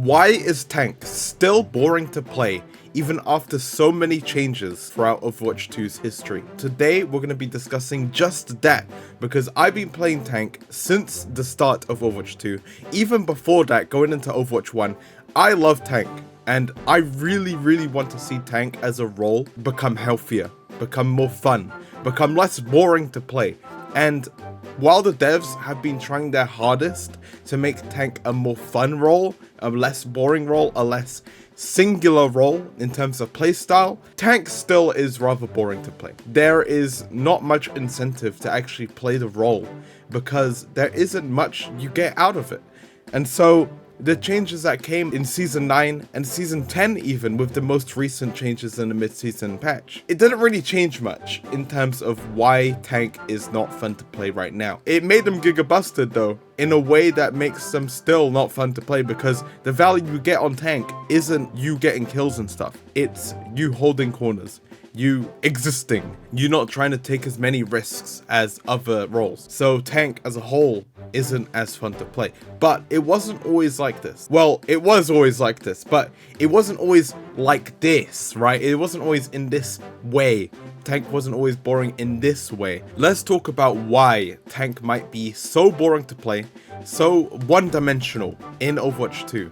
Why is tank still boring to play even after so many changes throughout Overwatch 2's history? Today we're going to be discussing just that, because I've been playing tank since the start of Overwatch 2. Even before that, going into Overwatch 1, I love tank, and I really want to see tank as a role become healthier, become more fun, become less boring to play. And while the devs have been trying their hardest to make tank a more fun role, a less boring role, a less singular role in terms of playstyle, tank still is rather boring to play. There is not much incentive to actually play the role because there isn't much you get out of it. And so the changes that came in Season 9 and Season 10 even, with the most recent changes in the mid-season patch, it didn't really change much in terms of why tank is not fun to play right now. It made them giga-busted though, in a way that makes them still not fun to play, because the value you get on tank isn't you getting kills and stuff. It's you holding corners, you existing, you not trying to take as many risks as other roles. So tank as a whole isn't as fun to play. But it wasn't always like this. Well, it was always like this, but it wasn't always like this, right? It wasn't always in this way. Tank wasn't always boring in this way. Let's talk about why tank might be so boring to play, so one-dimensional in Overwatch 2.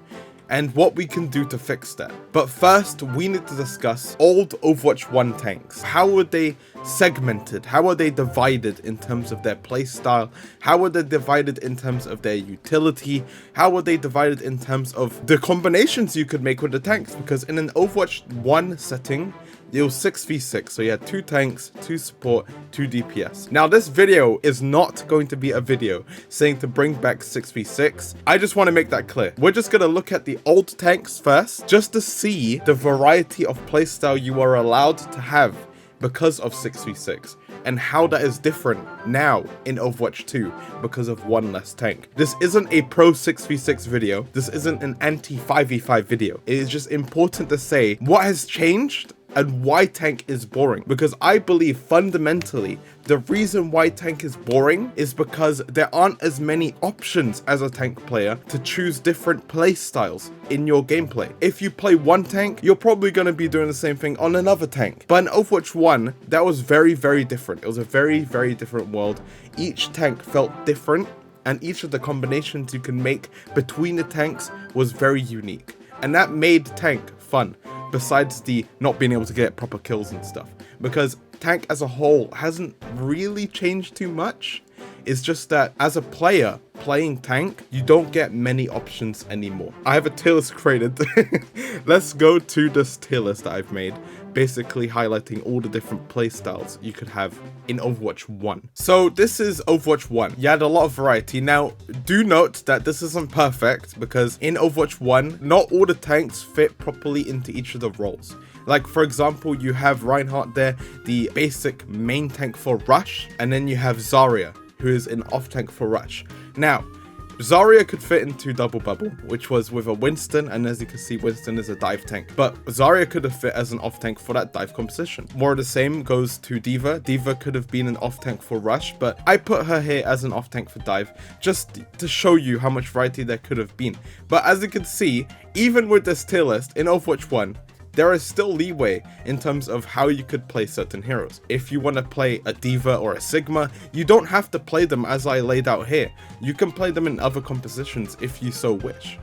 And what we can do to fix that. But first, we need to discuss old Overwatch 1 tanks. How were they segmented? How are they divided in terms of their playstyle? How are they divided in terms of their utility? How are they divided in terms of the combinations you could make with the tanks? Because in an Overwatch 1 setting, it was 6v6, so you had 2 tanks, 2 support, 2 DPS. Now this video is not going to be a video saying to bring back 6v6. I just want to make that clear. We're just going to look at the old tanks first, just to see the variety of playstyle you are allowed to have because of 6v6, and how that is different now in Overwatch 2 because of one less tank. This isn't a pro 6v6 video. This isn't an anti 5v5 video. It is just important to say what has changed and why tank is boring, because I believe fundamentally the reason why tank is boring is because there aren't as many options as a tank player to choose different play styles in your gameplay. If you play one tank, you're probably going to be doing the same thing on another tank. But in Overwatch 1, that was very different. It was a very different world. Each tank felt different, and each of the combinations you can make between the tanks was very unique, and that made tank fun. Besides the not being able to get proper kills and stuff, because tank as a whole hasn't really changed too much. It's just that as a player playing tank, you don't get many options anymore. I have a tier list created. Let's go to this tier list that I've made, basically highlighting all the different playstyles you could have in Overwatch 1. So this is Overwatch 1. You had a lot of variety. Now, do note that this isn't perfect, because in Overwatch 1, not all the tanks fit properly into each of the roles. Like, for example, you have Reinhardt there, the basic main tank for Rush, and then you have Zarya, who is an off tank for Rush. Now, Zarya could fit into Double Bubble, which was with a Winston, and as you can see, Winston is a dive tank. But Zarya could have fit as an off tank for that dive composition. More of the same goes to Diva. Diva could have been an off tank for Rush, but I put her here as an off tank for dive, just to show you how much variety there could have been. But as you can see, even with this tier list in Overwatch 1, there is still leeway in terms of how you could play certain heroes. If you want to play a Diva or a Sigma, you don't have to play them as I laid out here. You can play them in other compositions if you so wish.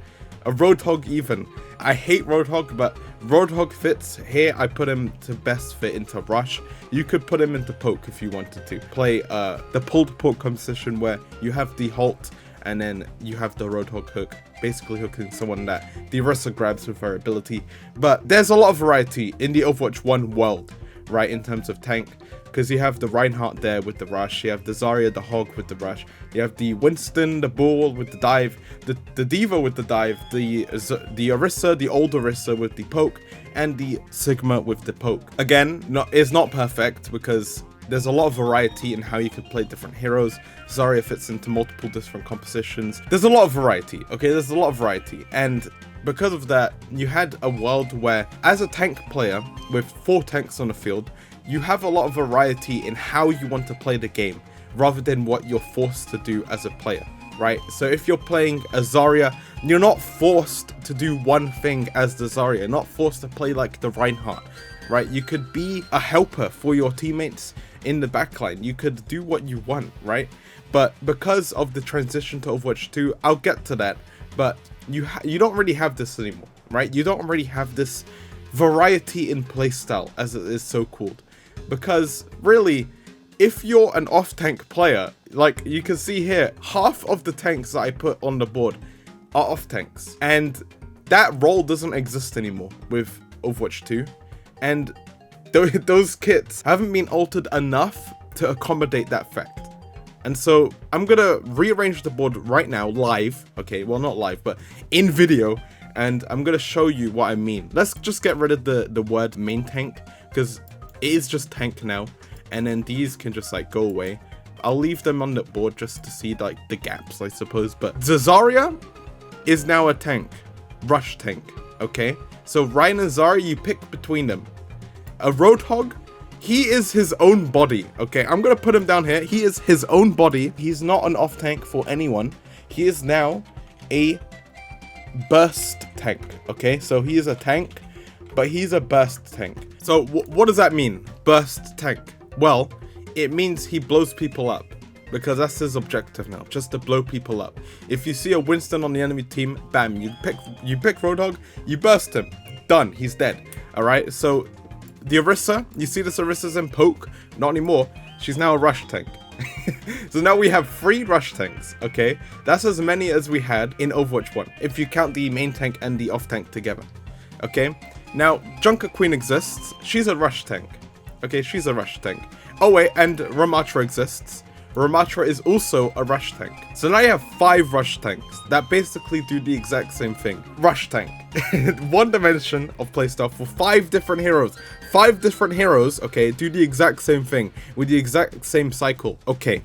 A Roadhog even. I hate Roadhog, but Roadhog fits here. I put him to best fit into Rush. You could put him into Poke if you wanted to. Play the pulled Poke composition where you have the Halt and then you have the Roadhog hook, basically hooking someone that the Orisa grabs with her ability. But there's a lot of variety in the Overwatch 1 world, right, in terms of tank, because you have the Reinhardt there with the Rush, you have the Zarya, the Hog with the Rush, you have the Winston, the Bull with the dive, the Diva with the dive, the Orisa, the old Orisa with the Poke, and the Sigma with the Poke. Again, it's not perfect, because there's a lot of variety in how you could play different heroes. Zarya fits into multiple different compositions. There's a lot of variety, okay? There's a lot of variety. And because of that, you had a world where, as a tank player with 4 tanks on the field, you have a lot of variety in how you want to play the game, rather than what you're forced to do as a player. right? So if you're playing a Zarya, you're not forced to do one thing as the Zarya. You're not forced to play like the Reinhardt, right? You could be a helper for your teammates in the backline. You could do what you want, right? But because of the transition to Overwatch 2, I'll get to that, but you don't really have this anymore, right? You don't really have this variety in playstyle, as it is so called. Because really, if you're an off-tank player, like you can see here, half of the tanks that I put on the board are off-tanks. And that role doesn't exist anymore with Overwatch 2. And those kits haven't been altered enough to accommodate that fact. And so I'm gonna rearrange the board right now, live. Okay, well, not live, but in video. And I'm gonna show you what I mean. Let's just get rid of the word main tank, because it is just tank now. And then these can just like go away. I'll leave them on the board just to see like the gaps, I suppose. But Zarya is now a tank, rush tank, okay? So Ryan and Zarya, you pick between them. A Roadhog, he is his own body, okay? I'm gonna put him down here. He is his own body. He's not an off tank for anyone. He is now a burst tank, okay? So he is a tank, but he's a burst tank. So what does that mean, burst tank? Well, it means he blows people up, because that's his objective now, just to blow people up. If you see a Winston on the enemy team, bam, you pick Roadhog, you burst him, done, he's dead. All right, so the Orisa, you see this Orisa's in poke, not anymore, she's now a rush tank. So now we have 3 rush tanks, okay? That's as many as we had in Overwatch 1, if you count the main tank and the off tank together, okay? Now, Junker Queen exists, she's a rush tank. Okay, she's a rush tank. Oh wait, and Ramatra exists. Ramatra is also a rush tank. So now you have 5 rush tanks that basically do the exact same thing. Rush tank. One dimension of playstyle for 5 different heroes. 5 different heroes, okay, do the exact same thing with the exact same cycle. Okay,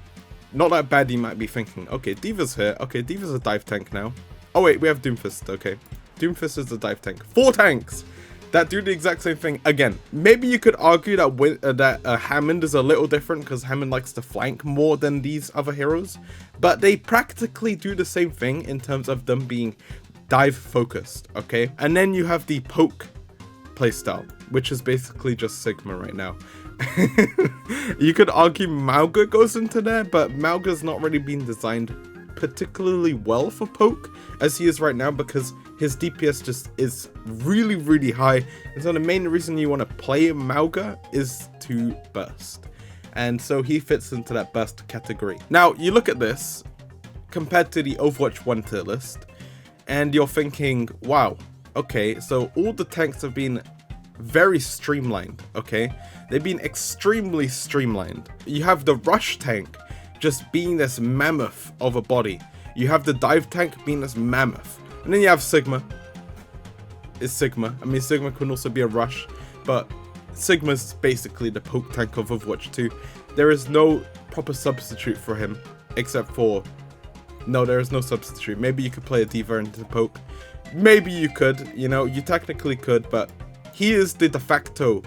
not that bad, you might be thinking. Okay, D.Va's here. Okay, D.Va's a dive tank now. Oh wait, we have Doomfist, okay. Doomfist is a dive tank. 4 tanks that do the exact same thing again. Maybe you could argue that Hammond is a little different because Hammond likes to flank more than these other heroes, but they practically do the same thing in terms of them being dive focused, okay? And then you have the poke playstyle, which is basically just Sigma right now. You could argue Mauga goes into there, but Mauga's not really been designed particularly well for poke as he is right now, because his DPS just is really, really high. And so the main reason you want to play Mauga is to burst. And so he fits into that burst category. Now, you look at this compared to the Overwatch 1 tier list, and you're thinking, wow, okay, so all the tanks have been very streamlined, okay? They've been extremely streamlined. You have the rush tank just being this mammoth of a body. You have the dive tank being this mammoth. And then you have Sigma. It's Sigma. I mean, Sigma can also be a rush, but Sigma's basically the poke tank of Overwatch 2. There is no proper substitute for him, except for... No, there is no substitute. Maybe you could play a D.Va into poke. Maybe you could, you know, you technically could, but he is the de facto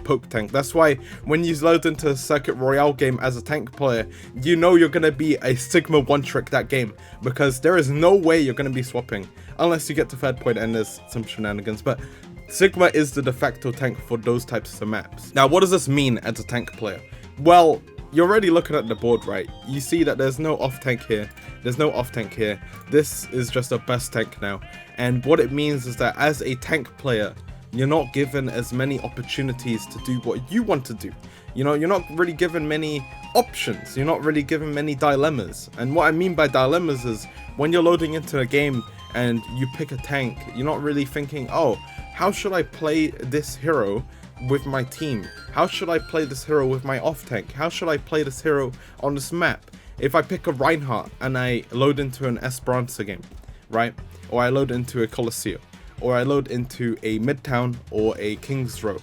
poke tank. That's why when you load into a Circuit Royale game as a tank player, you know you're going to be a Sigma one-trick that game, because there is no way you're going to be swapping unless you get to third point and there's some shenanigans. But Sigma is the de facto tank for those types of maps. Now, what does this mean as a tank player? Well, you're already looking at the board, right? You see that there's no off tank here, there's no off tank here. This is just a burst tank now. And what it means is that as a tank player, you're not given as many opportunities to do what you want to do. You know, you're not really given many options. You're not really given many dilemmas. And what I mean by dilemmas is when you're loading into a game and you pick a tank, you're not really thinking, oh, how should I play this hero with my team? How should I play this hero with my off tank? How should I play this hero on this map? If I pick a Reinhardt and I load into an Esperanza game, right? Or I load into a Colosseo, or I load into a Midtown or a King's Row,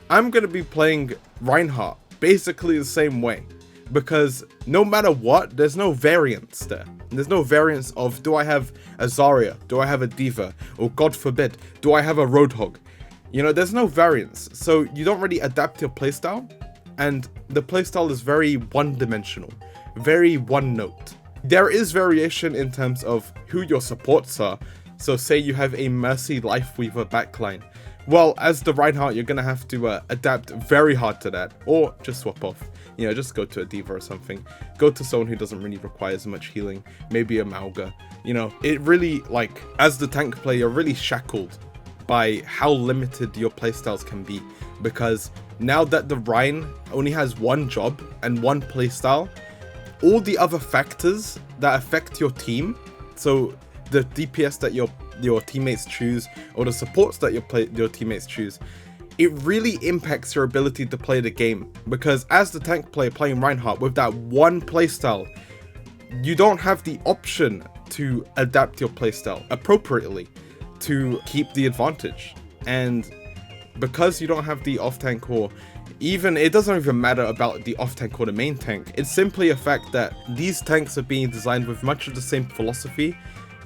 I'm going to be playing Reinhardt basically the same way, because no matter what, there's no variance there. There's no variance of, do I have a Zarya? Do I have a D.Va? Or God forbid, do I have a Roadhog? You know, there's no variance. So you don't really adapt your playstyle, and the playstyle is very one-dimensional, very one-note. There is variation in terms of who your supports are. So say you have a Mercy Lifeweaver backline. Well, as the Reinhardt, you're going to have to adapt very hard to that, or just swap off. You know, just go to a Diva or something. Go to someone who doesn't really require as much healing, maybe a Mauga. You know, it really, like, as the tank player, you're really shackled by how limited your playstyles can be. Because now that the Rein only has one job and one playstyle, all the other factors that affect your team, so the DPS that your teammates choose, or the supports that your teammates choose, it really impacts your ability to play the game. Because as the tank player playing Reinhardt with that one playstyle, you don't have the option to adapt your playstyle appropriately to keep the advantage. And because you don't have the off-tank, or even, it doesn't even matter about the off-tank or the main tank, it's simply a fact that these tanks are being designed with much of the same philosophy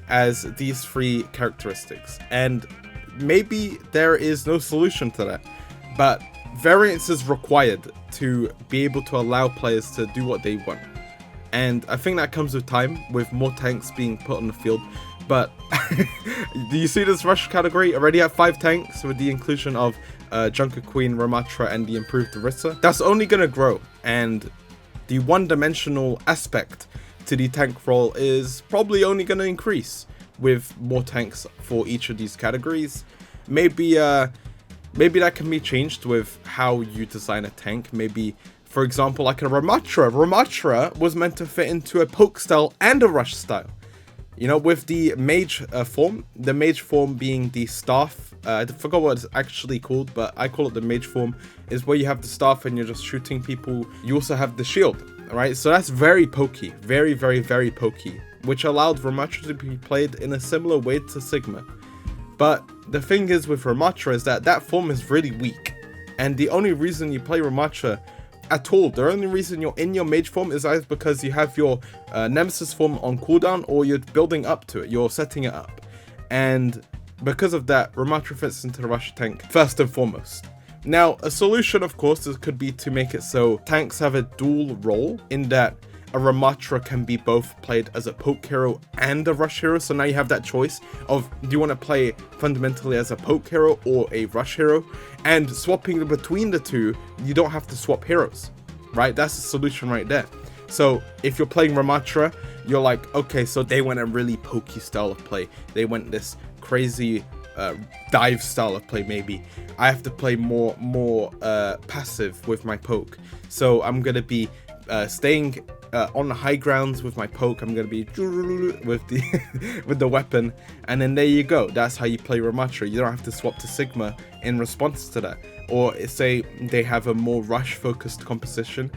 as these three characteristics. And maybe there is no solution to that, but variance is required to be able to allow players to do what they want. And I think that comes with time, with more tanks being put on the field. But do you see this rush category? Already have 5 tanks with the inclusion of Junker Queen, Ramatra, and the improved Orisa. That's only going to grow, and the one-dimensional aspect to the tank role is probably only going to increase with more tanks for each of these categories. Maybe that can be changed with how you design a tank. Maybe, for example, like a Ramatra. Ramatra was meant to fit into a poke style and a rush style. You know, with the mage form, the mage form being the staff, I forgot what it's actually called, but I call it the mage form, is where you have the staff and you're just shooting people. You also have the shield, right? So that's very pokey, very, very, very pokey, which allowed Ramatra to be played in a similar way to Sigma. But the thing is with Ramatra is that that form is really weak, and the only reason you play Ramatra at all, the only reason you're in your mage form is either because you have your nemesis form on cooldown, or you're building up to it, you're setting it up. And because of that, Ramatra fits into the rush tank first and foremost. Now, a solution, of course, could be to make it so tanks have a dual role, in that a Ramatra can be both played as a poke hero and a rush hero. So now you have that choice of, do you want to play fundamentally as a poke hero or a rush hero? And swapping between the two, you don't have to swap heroes, right? That's the solution right there. So if you're playing Ramatra, you're like, okay, so they went a really pokey style of play. They went this crazy dive style of play. Maybe I have to play more passive with my poke. So I'm going to be staying on the high grounds with my poke. I'm gonna be with the with the weapon, and then there you go. That's how you play Ramatra. You don't have to swap to Sigma in response to that. Or say they have a more rush focused composition.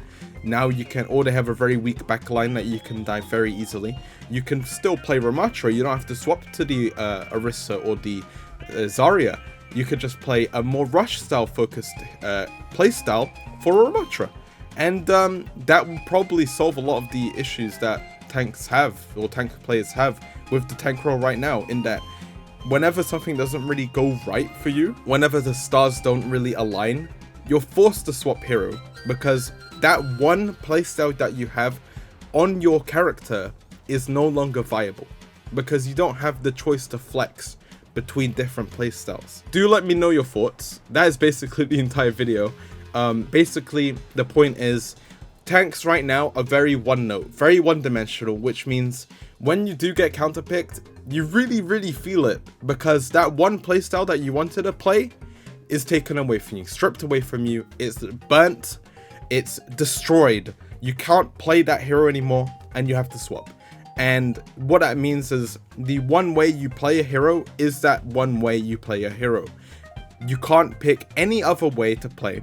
Now you can, or they have a very weak backline that you can dive very easily. You can still play Ramatra. You don't have to swap to the Orisa or the Zarya. You could just play a more rush style focused play style for Ramatra. And that will probably solve a lot of the issues that tanks have, or tank players have, with the tank role right now, in that whenever something doesn't really go right for you, whenever the stars don't really align, you're forced to swap hero, because that one playstyle that you have on your character is no longer viable, because you don't have the choice to flex between different playstyles. Do let me know your thoughts. That is basically the entire video. Basically, the point is, tanks right now are very one note, very one dimensional, which means when you do get counterpicked, you really feel it, because that one playstyle that you wanted to play is taken away from you, stripped away from you. It's burnt, it's destroyed. You can't play that hero anymore, and you have to swap. And what that means is, the one way you play a hero is that one way you play a hero. You can't pick any other way to play.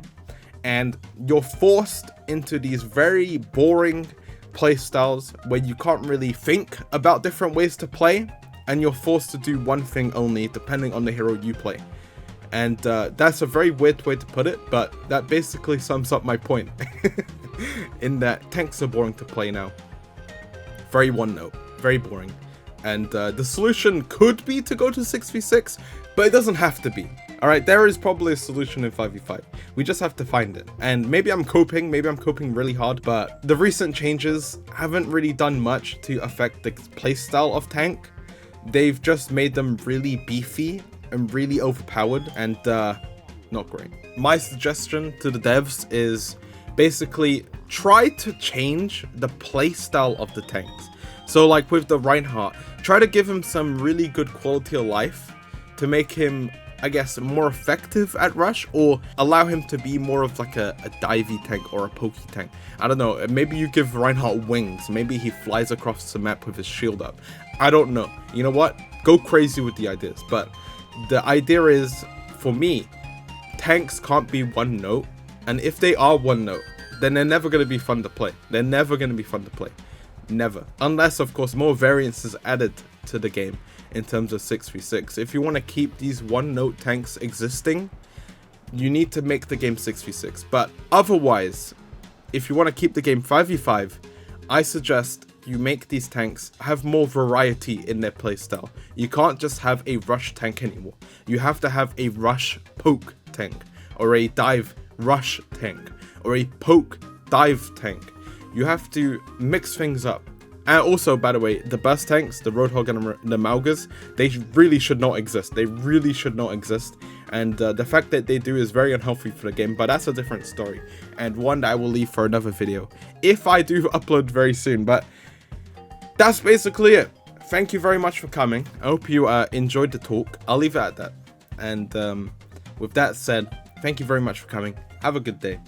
And you're forced into these very boring playstyles where you can't really think about different ways to play, and you're forced to do one thing only depending on the hero you play. And that's a very weird way to put it, but that basically sums up my point. In that tanks are boring to play now. Very one note, very boring. And the solution could be to go to 6v6, but it doesn't have to be. Alright, there is probably a solution in 5v5. We just have to find it. And maybe I'm coping really hard, but the recent changes haven't really done much to affect the playstyle of tank. They've just made them really beefy and really overpowered, and not great. My suggestion to the devs is basically try to change the playstyle of the tanks. So like with the Reinhardt, try to give him some really good quality of life to make him, I guess, more effective at rush, or allow him to be more of like a divey tank or a pokey tank. I don't know, maybe you give Reinhardt wings, maybe he flies across the map with his shield up. I don't know, you know what, go crazy with the ideas, but the idea is, for me, tanks can't be one note, and if they are one note, then they're never going to be fun to play. They're never going to be fun to play. Never. Unless, of course, more variance is added to the game in terms of 6v6. If you want to keep these one-note tanks existing, you need to make the game 6v6. But otherwise, if you want to keep the game 5v5, I suggest you make these tanks have more variety in their playstyle. You can't just have a rush tank anymore. You have to have a rush poke tank, or a dive rush tank, or a poke dive tank. You have to mix things up. And also, by the way, the burst tanks, the Roadhog and the Malgas, they really should not exist. They really should not exist. And the fact that they do is very unhealthy for the game, but that's a different story. And one that I will leave for another video, if I do upload very soon. But that's basically it. Thank you very much for coming. I hope you enjoyed the talk. I'll leave it at that. And with that said, thank you very much for coming. Have a good day.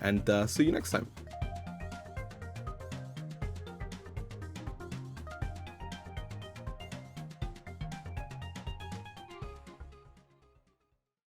And see you next time.